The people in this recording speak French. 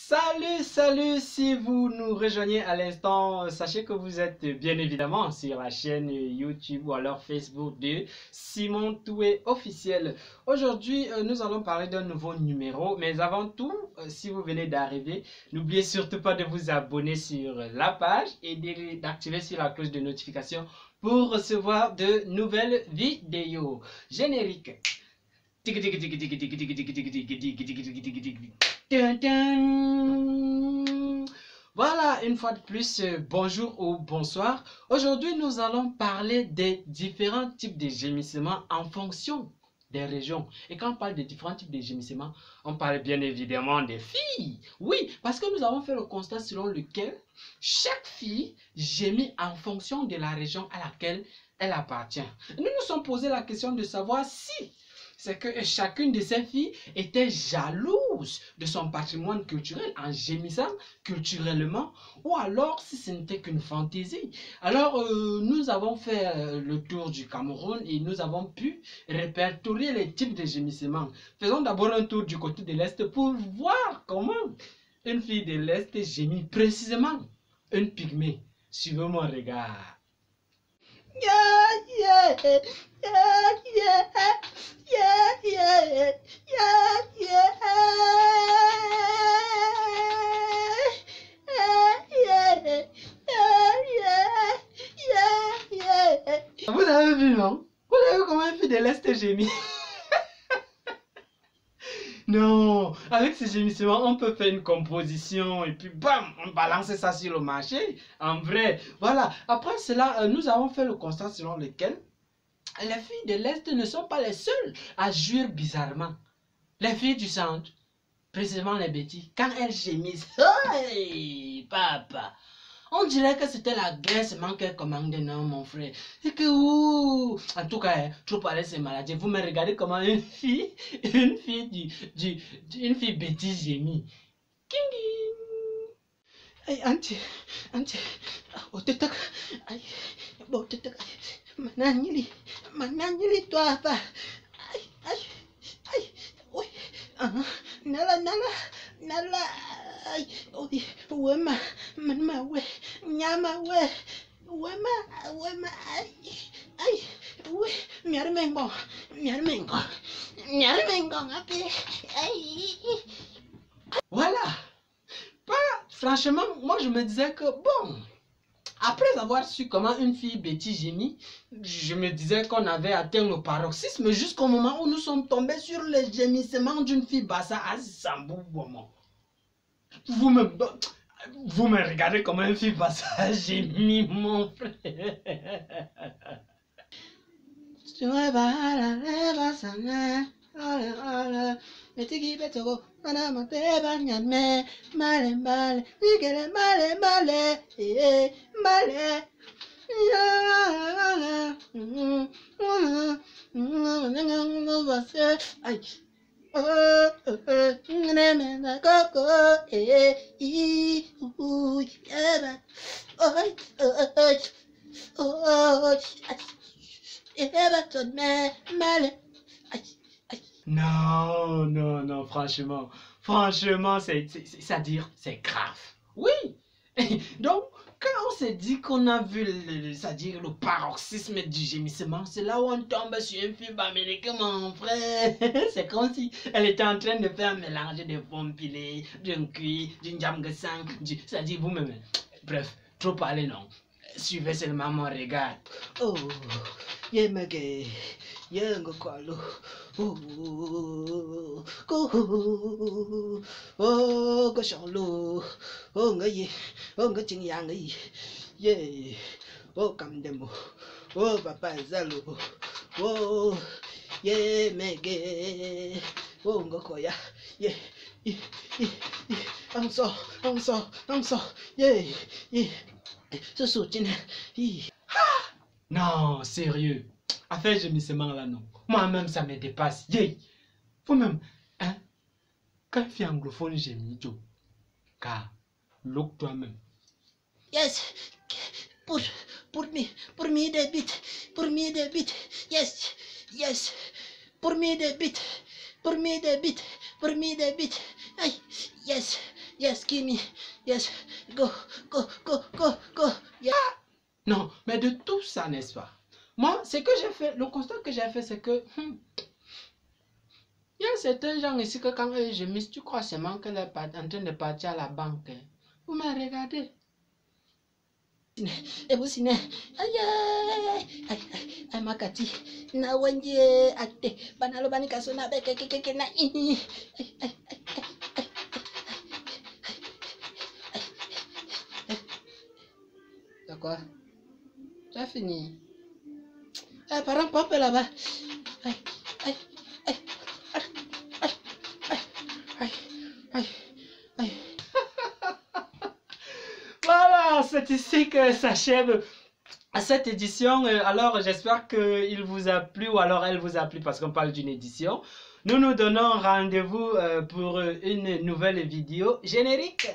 Salut, si vous nous rejoignez à l'instant, sachez que vous êtes bien évidemment sur la chaîne YouTube ou alors Facebook de Simon Toué officiel. Aujourd'hui, nous allons parler d'un nouveau numéro, mais avant tout, si vous venez d'arriver, n'oubliez surtout pas de vous abonner sur la page et d'activer sur la cloche de notification pour recevoir de nouvelles vidéos. Générique. Voilà, une fois de plus, bonjour ou bonsoir. Aujourd'hui, nous allons parler des différents types de gémissements en fonction des régions. Et quand on parle de différents types de gémissements, on parle bien évidemment des filles. Oui, parce que nous avons fait le constat selon lequel chaque fille gémit en fonction de la région à laquelle elle appartient. Nous nous sommes posé la question de savoir si c'est que chacune de ces filles était jalouse de son patrimoine culturel en gémissant culturellement, ou alors si ce n'était qu'une fantaisie. Alors nous avons fait le tour du Cameroun et nous avons pu répertorier les types de gémissements. Faisons d'abord un tour du côté de l'Est pour voir comment une fille de l'Est gémit précisément. Une pygmée. Suivez mon regard. Vous avez vu, non? Vous avez vu comment une fille de l'Est gémit? Non, avec ces gémissements, on peut faire une composition et puis bam, on balance ça sur le marché. En vrai, voilà. Après cela, nous avons fait le constat selon lequel les filles de l'Est ne sont pas les seules à jouir bizarrement. Les filles du centre, précisément les bêtises, quand elles gémissent, hey, papa, on dirait que c'était la guerre seulement qu'elles commandaient, non, mon frère. C'est que, ouh, en tout cas, trop parler c'est maladie. Vous me regardez comment une fille bêtise gémit. King, hey, auntie, oh, t'es aïe, bon, t'es manangili, toi, pas. Aïe, oui, nala, aïe, oui, wema, manma, ouais, nyama, ouais, wema, aïe, oui, miarmengo, aïe. Voilà, franchement, moi je me disais que bon. Après avoir su comment une fille bêtise gémit, je me disais qu'on avait atteint le paroxysme jusqu'au moment où nous sommes tombés sur les gémissements d'une fille bassa à Sambou. Vous me regardez comment une fille bassa gémit, mon frère. Non, franchement, c'est-à-dire, c'est grave. Oui, donc, quand on s'est dit qu'on a vu, c'est-à-dire le paroxysme du gémissement, c'est là où on tombe sur une fille américaine, mon frère. C'est comme si elle était en train de faire un mélange de pompilé, d'un cuit, d'une jamgasang, c'est-à-dire vous-même. Bref, trop parler, non. Suivez seulement mon regard. Oh, yemege, yengokalo. Oh, goshalo. Oh, ngaye. Oh, ngaching yang. Yeah. Oh, kamdemo. Oh, papa zalo. Oh, yemege. Oh, ngokoya. Yeah. I'm so. Yeah. Ce soutien. Non, sérieux. Affaire gémissement là, non. Moi-même, ça me dépasse. Yeah. Vous-même, hein? Quand une fille anglophone gémit, car look toi-même. Yes. Pour me the beat. Yes. Pour me the beat. Aïe. Yes. Yes, Kimi. Yes. Go, go, go, go, go. Yeah. Non, mais de tout ça, n'est-ce pas? Moi, ce que j'ai fait, le constat que j'ai fait, c'est que il y a certains gens ici que quand eux gémissent, tu crois seulement qu'elle est en train de partir à la banque. Hein. Vous m'avez regardé. Et vous signez. Aïe, aïe, aïe, aïe, makati. Na wanje ate. Banalo bani kasona beke keke na ini. Aïe, aïe, aïe, aïe. D'accord. Tu as fini. Eh, par un pompe là-bas. Aïe, aïe, aïe, aïe, aïe, aïe, aïe. Voilà, c'est ici que s'achève cette édition. Alors, j'espère qu'il vous a plu ou alors elle vous a plu parce qu'on parle d'une édition. Nous nous donnons rendez-vous pour une nouvelle vidéo générique.